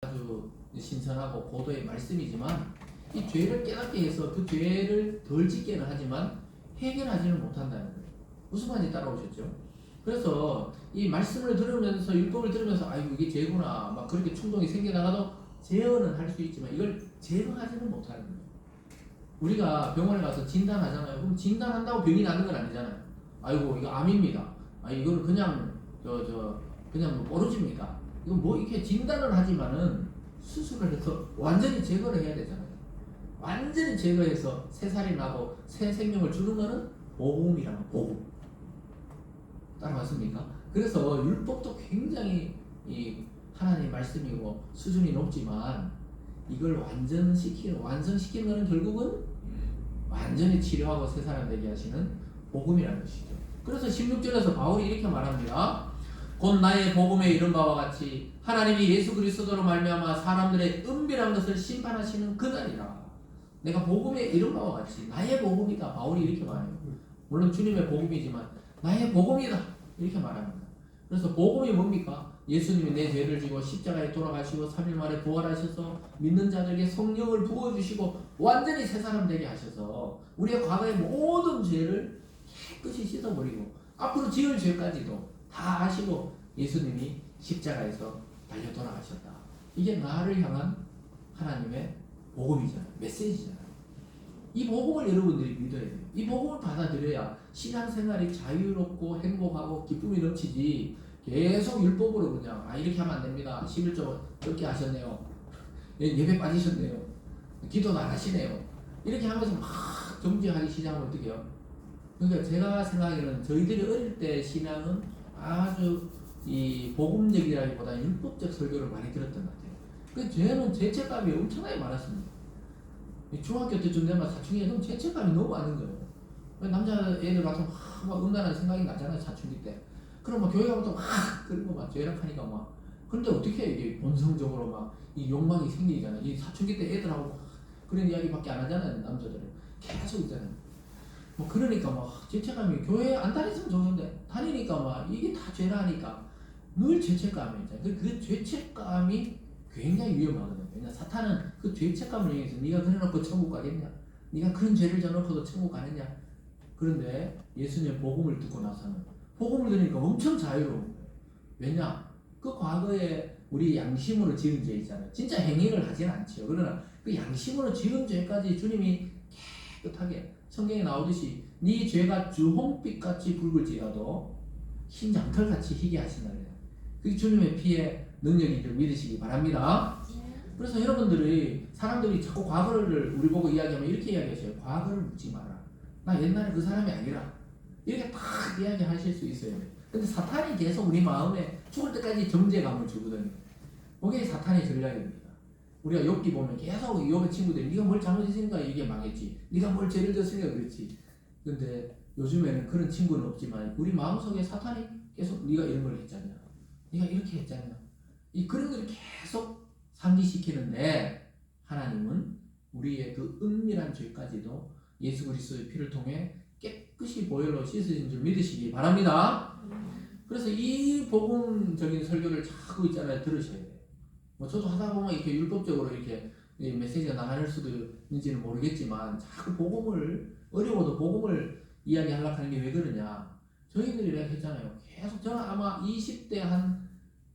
아주 신선하고 고도의 말씀이지만 이 죄를 깨닫게 해서 그 죄를 덜 짓게는 하지만 해결하지는 못한다는 거예요. 무슨 말인지 따라오셨죠? 그래서 이 말씀을 들으면서 율법을 들으면서 아이고 이게 죄구나 막 그렇게 충동이 생겨나가도 제어는 할 수 있지만 이걸 제거하지는 못하는 거예요. 우리가 병원에 가서 진단하잖아요. 그럼 진단한다고 병이 나는 건 아니잖아요. 아이고 이거 암입니다. 아 이거는 그냥 그냥 모르집니다. 이거 뭐 이렇게 진단을 하지만은 수술을 해서 완전히 제거를 해야 되잖아요. 완전히 제거해서 새 살이 나고 새 생명을 주는 거는 복음이라는 복음. 따라왔습니까? 그래서 율법도 굉장히 이 하나님의 말씀이고 수준이 높지만 이걸 완성시키는 거는 결국은 완전히 치료하고 새 사람 되게 하시는 복음이라는 것이죠. 그래서 16절에서 바울이 이렇게 말합니다. 곧 나의 복음에 이른 바와 같이 하나님이 예수 그리스도로 말미암아 사람들의 은밀한 것을 심판하시는 그날이라. 내가 복음에 이른 바와 같이 나의 복음이다. 바울이 이렇게 말해요. 물론 주님의 복음이지만 나의 복음이다. 이렇게 말합니다. 그래서 복음이 뭡니까? 예수님이 내 죄를 지고 십자가에 돌아가시고 3일 만에 부활하셔서 믿는 자들에게 성령을 부어주시고 완전히 새 사람 되게 하셔서 우리의 과거의 모든 죄를 깨끗이 씻어버리고 앞으로 지을 죄까지도 다 아시고 예수님이 십자가에서 달려 돌아가셨다. 이게 나를 향한 하나님의 복음이잖아요. 메시지잖아요. 이 복음을 여러분들이 믿어야 돼요. 이 복음을 받아들여야 신앙생활이 자유롭고 행복하고 기쁨이 넘치지 계속 율법으로 그냥 이렇게 하면 안 됩니다. 11조 적게 하셨네요. 예배 빠지셨네요. 기도도 안 하시네요. 이렇게 하면서 막 정죄하기 시작하면 어떻게 해요? 그러니까 제가 생각하기에는 저희들이 어릴 때 신앙은 아주 이 복음적이라기보다 율법적 설교를 많이 들었던 것 같아요. 그 저는 죄책감이 엄청나게 많았습니다. 중학교 때쯤 되면 사춘기 애들은 죄책감이 너무 많은 거예요. 남자애들 같으면 막 음란한 생각이 나잖아요. 사춘기 때. 그럼 막 교회 가면 또 막 그리고 막 죄랑 하니까 막 그런데 어떻게 이게 본성적으로 막 이 욕망이 생기잖아요. 이 사춘기 때 애들하고 그런 이야기밖에 안 하잖아요. 남자들은 계속 있잖아요. 뭐 그러니까 막 죄책감이 교회 안 다녔으면 좋은데 다니니까 막 이게 다 죄라 하니까 늘 죄책감이 있잖아요. 그 죄책감이 굉장히 위험하거든요. 왜냐 사탄은 그 죄책감을 이용해서 네가 그래놓고 천국 가겠냐? 네가 그런 죄를 져놓고도 천국 가느냐? 그런데 예수님의 복음을 듣고 나서는 복음을 들으니까 엄청 자유로운 거예요. 왜냐? 그 과거에 우리 양심으로 지은 죄 있잖아요. 진짜 행위를 하진 않죠. 그러나 그 양심으로 지은 죄까지 주님이 깨끗하게 성경에 나오듯이 네 죄가 주홍빛같이 붉을지라도 흰 장털같이 희게 하신다 그래요. 그게 주님의 피의 능력인 줄 믿으시기 바랍니다. 그래서 여러분들이 사람들이 자꾸 과거를 우리 보고 이야기하면 이렇게 이야기하셔요. 과거를 묻지 마라. 나 옛날에 그 사람이 아니라. 이렇게 딱 이야기하실 수 있어요. 근데 사탄이 계속 우리 마음에 죽을 때까지 정죄감을 주거든요. 그게 사탄의 전략입니다. 우리가 욥기 보면 계속 욥의 친구들이 네가 뭘 잘못했으니까 이게 망했지. 네가 뭘 죄를 졌으니까 그렇지. 근데 요즘에는 그런 친구는 없지만 우리 마음속에 사탄이 계속 네가 이런 걸 했잖아. 네가 이렇게 했잖아. 그런 걸 계속 상기시키는데 하나님은 우리의 그 은밀한 죄까지도 예수 그리스도의 피를 통해 깨끗이 보혈로 씻으신 줄 믿으시기 바랍니다. 그래서 이 복음적인 설교를 자꾸 있잖아요. 들으셔야 돼요. 뭐 저도 하다 보면 이렇게 율법적으로 이렇게 메시지가 나갈 수도 있는지는 모르겠지만 자꾸 복음을 어려워도 복음을 이야기하려고 하는 게 왜 그러냐. 저희들이 이렇게 했잖아요. 계속 저는 아마 20대 한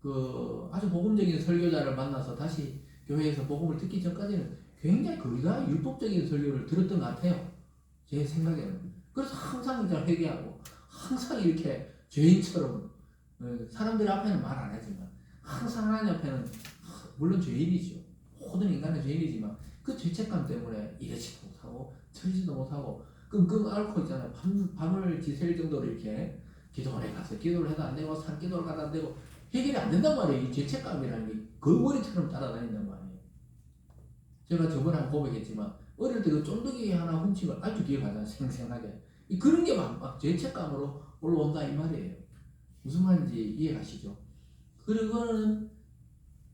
그 아주 복음적인 설교자를 만나서 다시 교회에서 복음을 듣기 전까지는 굉장히 거의 율법적인 설교를 들었던 것 같아요. 제 생각에는. 그래서 항상 이제 회개하고 항상 이렇게 죄인처럼 사람들 앞에는 말 안 하지만 항상 하나님 앞에는 물론 죄인이죠. 모든 인간은 죄인이지만 그 죄책감 때문에 이러지도 못하고 저러지도 못하고 끙끙 앓고 있잖아요. 밤을 지새울 정도로 이렇게 기도원에 가서 기도를 해도 안 되고 산기도를 가도 안 되고 해결이 안 된단 말이에요. 이 죄책감이라는 게 거머리처럼 따라다닌단 말이에요. 제가 저번에 한 고백했지만 어릴 때 그 쫀득이 하나 훔치면 아주 기억하잖아요. 생생하게. 그런 게 막 죄책감으로 올라온다 이 말이에요. 무슨 말인지 이해가시죠? 그거는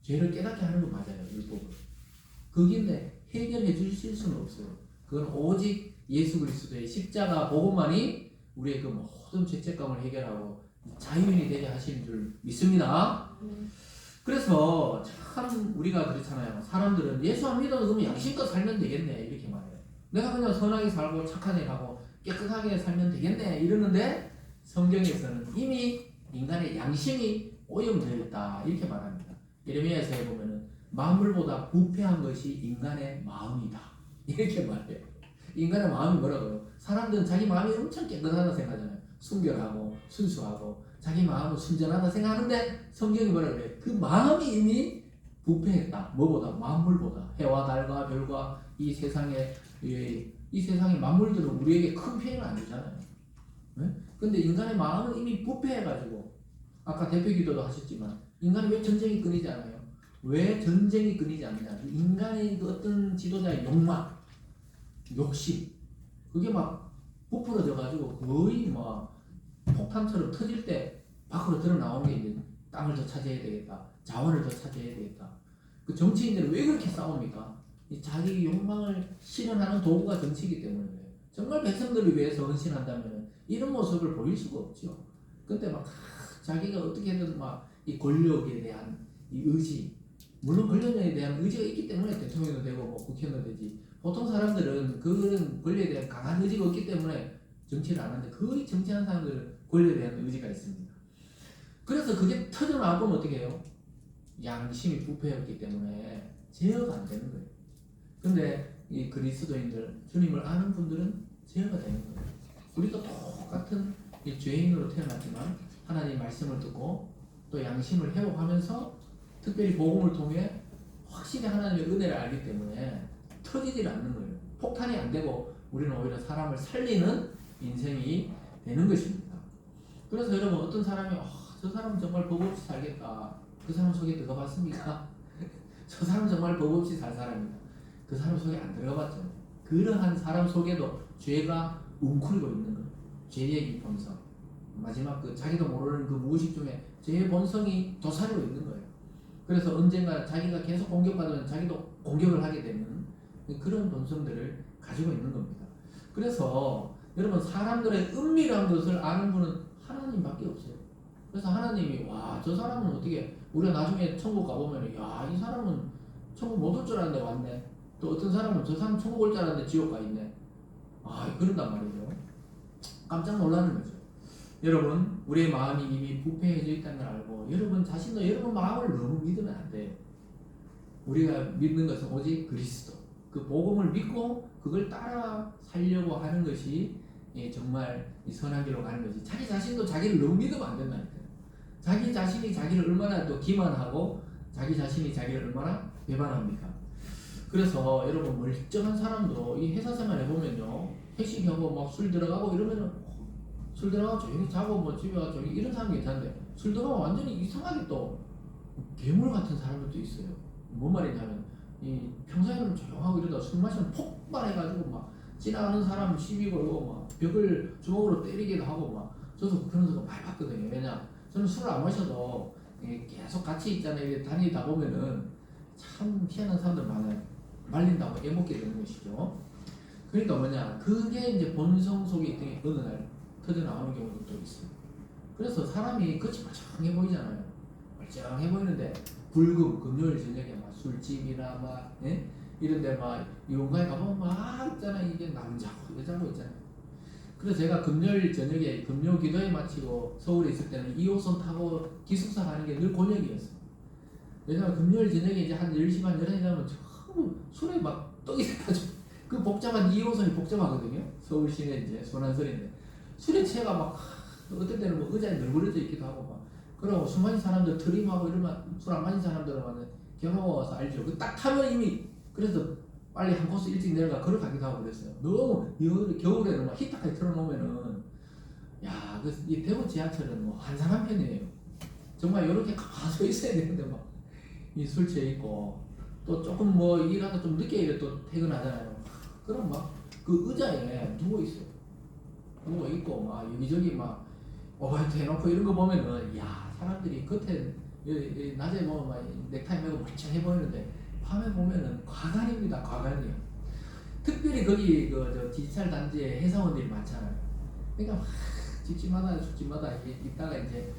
죄를 깨닫게 하는 거 맞아요. 율법을. 그긴데 해결해 주실 수는 없어요. 그건 오직 예수 그리스도의 십자가 복음만이 우리의 그 모든 죄책감을 해결하고 자유인이 되게 하시는 줄 믿습니다. 그래서 참 우리가 그렇잖아요. 사람들은 예수 안 믿어도 그러면 양심껏 살면 되겠네 이렇게 말해요. 내가 그냥 선하게 살고 착하게 하고 깨끗하게 살면 되겠네 이러는데 성경에서는 이미 인간의 양심이 오염되어 있다 이렇게 말합니다. 예레미야서에 보면은 만물보다 부패한 것이 인간의 마음이다 이렇게 말해요. 인간의 마음이 뭐라고요? 사람들은 자기 마음이 엄청 깨끗하다 생각하잖아요. 순결하고 순수하고 자기 마음은 순전하다 생각하는데 성경이 뭐라 그래요? 그 마음이 이미 부패했다. 뭐보다? 만물보다. 해와 달과 별과 이 세상에 이 세상의 만물들은 우리에게 큰 피해를 안 주잖아요. 네? 근데 인간의 마음은 이미 부패해가지고 아까 대표 기도도 하셨지만 인간이 왜 전쟁이 끊이지 않아요? 왜 전쟁이 끊이지 않느냐? 인간의 그 어떤 지도자의 욕망, 욕심 그게 막 부풀어져가지고 거의 막 폭탄처럼 터질 때 밖으로 드러나오는 게 이제 땅을 더 차지해야 되겠다. 자원을 더 차지해야 되겠다. 그 정치인들은 왜 그렇게 싸웁니까? 이 자기 욕망을 실현하는 도구가 정치이기 때문에 그래요. 정말 백성들을 위해서 헌신한다면 이런 모습을 보일 수가 없죠. 근데 막 자기가 어떻게든 막 이 권력에 대한 이 의지, 물론 권력에 대한 의지가 있기 때문에 대통령도 되고 뭐 국회의원도 되지. 보통 사람들은 그런 권력에 대한 강한 의지가 없기 때문에 정치를 안 하는데 거의 정치하는 사람들은 권력에 대한 의지가 있습니다. 그래서 그게 터져나오면 어떻게 해요? 양심이 부패했기 때문에 제어가 안 되는 거예요. 근데 이 그리스도인들, 주님을 아는 분들은 제어가 되는 거예요. 우리도 똑같은 이 죄인으로 태어났지만 하나님 말씀을 듣고 또 양심을 회복하면서 특별히 복음을 통해 확실히 하나님의 은혜를 알기 때문에 터지질 않는 거예요. 폭탄이 안 되고 우리는 오히려 사람을 살리는 인생이 되는 것입니다. 그래서 여러분 어떤 사람이 저 사람은 정말 법 없이 살겠다. 그 사람 속에 들어가 봤습니까? 저 사람 정말 법 없이 살 사람이다. 그 사람 속에 안 들어가 봤죠. 그러한 사람 속에도 죄가 웅크리고 있는 거예요. 죄의 본성. 마지막 그 자기도 모르는 그 무의식 중에 죄의 본성이 도사리고 있는 거예요. 그래서 언젠가 자기가 계속 공격받으면 자기도 공격을 하게 되는 그런 본성들을 가지고 있는 겁니다. 그래서 여러분 사람들의 은밀한 것을 아는 분은 하나님밖에 없어요. 그래서 하나님이 와 저 사람은 어떻게 우리가 나중에 천국 가보면 야 이 사람은 천국 못 올 줄 알았는데 왔네. 또 어떤 사람은 저 사람 천국 올 줄 알았는데 지옥 가 있네. 그런단 말이죠. 깜짝 놀라는 거죠. 여러분 우리의 마음이 이미 부패해져 있다는 걸 알고 여러분 자신도 여러분 마음을 너무 믿으면 안 돼요. 우리가 믿는 것은 오직 그리스도 그 복음을 믿고 그걸 따라 살려고 하는 것이 정말 이 선한 길로 가는 것이 자기 자신도 자기를 너무 믿으면 안 된다니까요. 자기 자신이 자기를 얼마나 또 기만하고 자기 자신이 자기를 얼마나 배반합니까? 그래서 여러분 멀쩡한 사람도 이 회사 생활 해보면요 회식하고 막 술 들어가고 이러면은 술 들어가고 조용히 자고 뭐 집에 가서 조용히 이런 사람이 괜찮은데 술 들어가면 완전히 이상하게 또 괴물 같은 사람들도 있어요. 뭔 말이냐면 이 평소에는 조용하고 이러다 술 마시면 폭발해가지고 막 지나가는 사람 시비 걸고 막 벽을 주먹으로 때리기도 하고 막 저도 그런 거 많이 봤거든요. 왜냐 저는 술을 안 마셔도 계속 같이 있잖아요. 다니다 보면은 참 희한한 사람들 많아요. 말린다고 애먹게 되는 것이죠. 그러니까 뭐냐 그게 이제 본성 속에 있던 어느 날 터져 나오는 경우도 또 있어요. 그래서 사람이 끝이 멀쩡해 보이잖아요. 멀쩡해 보이는데 불금 금요일 저녁에 막 술집이나 막 이런데 막 이런가에 가보면 막 있잖아. 이게 남자고 여자고 있잖아요. 그래서 제가 금요일 저녁에 금요 기도회 마치고 서울에 있을 때는 2호선 타고 기숙사 가는 게 늘 곤욕이었어요. 왜냐면 금요일 저녁에 이제 한 10시 반 11시 되면 전부 술에 막 떡이 돼가지고 그 복잡한 2호선이 복잡하거든요. 서울 시내 이제 소난설인데 술에 취해가 막 어떤 때는 뭐 의자에 널브러져 있기도 하고 막 그러고 술 마신 사람들 트림하고 이러면 술 안 마신 사람들은 경험해서 알죠. 그 딱 타면 이미 그래서 빨리 한 코스 일찍 내려가 걸어가기도 하고 그랬어요. 너무 겨울에는 막 히터까지 틀어놓으면은 이 대구 지하철은 뭐 한산한 편이에요. 정말 이렇게 가만히 서 있어야 되는데 막 이 술 취해 있고 또 조금 뭐 일하다 좀 늦게 일해 또 퇴근하잖아요. 그럼 막 그 의자에 누워 있어요. 누워 있고 막 여기저기 막 오바이트 해놓고 이런 거 보면은 사람들이 겉에 낮에 보면 막 넥타이 매고 멀쩡해 보이는데 밤에 보면은 과간입니다. 과간이요. 특별히 거기 저 디지털 단지에 회사원들이 많잖아요. 그러니까 집집마다 있다가 이제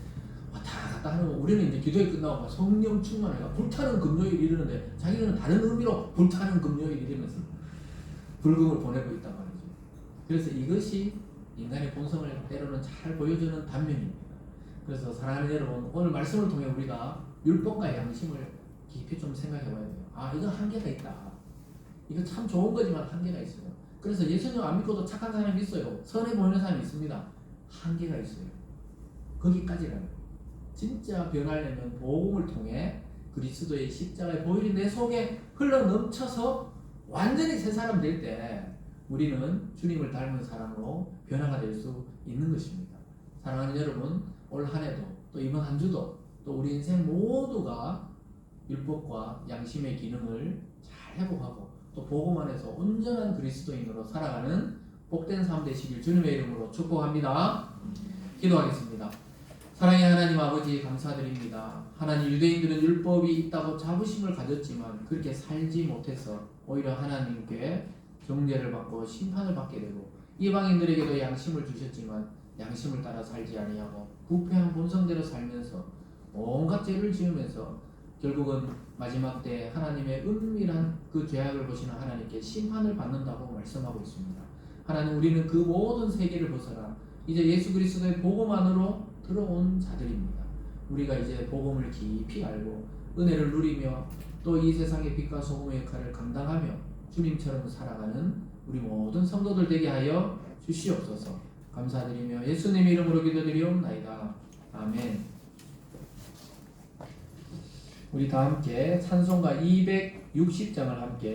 왔다 갔다 하는 거. 우리는 이제 기도회 끝나고 막 성령 충만해가 불타는 금요일 이러는데 자기는 다른 의미로 불타는 금요일 이러면서 불금을 보내고 있단 말이죠. 그래서 이것이 인간의 본성을 때로는 잘 보여주는 단면입니다. 그래서 사랑하는 여러분, 오늘 말씀을 통해 우리가 율법과 양심을 깊이 좀 생각해 봐야 돼요. 아, 이거 한계가 있다. 이거 참 좋은 거지만 한계가 있어요. 그래서 예수님 안 믿고도 착한 사람이 있어요. 선해 보이는 사람이 있습니다. 한계가 있어요. 거기까지라는 거예요. 진짜 변하려면 복음을 통해 그리스도의 십자가의 보혈이 내 속에 흘러 넘쳐서 완전히 새 사람 될 때 우리는 주님을 닮은 사람으로 변화가 될 수 있는 것입니다. 사랑하는 여러분, 올 한 해도 또 이번 한 주도 또 우리 인생 모두가 율법과 양심의 기능을 잘 회복하고 또 복음 안에서 온전한 그리스도인으로 살아가는 복된 삶 되시길 주님의 이름으로 축복합니다. 기도하겠습니다. 사랑의 하나님 아버지 감사드립니다. 하나님, 유대인들은 율법이 있다고 자부심을 가졌지만 그렇게 살지 못해서 오히려 하나님께 정죄를 받고 심판을 받게 되고, 이방인들에게도 양심을 주셨지만 양심을 따라 살지 아니하고 부패한 본성대로 살면서 온갖 죄를 지으면서 결국은 마지막 때 하나님의 은밀한 그 죄악을 보시는 하나님께 심판을 받는다고 말씀하고 있습니다. 하나님, 우리는 그 모든 세계를 벗어나 이제 예수 그리스도의 복음 안으로 들어온 자들입니다. 우리가 이제 복음을 깊이 알고 은혜를 누리며 또 이 세상의 빛과 소금의 역할을 감당하며 주님처럼 살아가는 우리 모든 성도들 되게 하여 주시옵소서. 감사드리며 예수님의 이름으로 기도드리옵나이다. 아멘. 우리 다 함께 찬송가 260장을 함께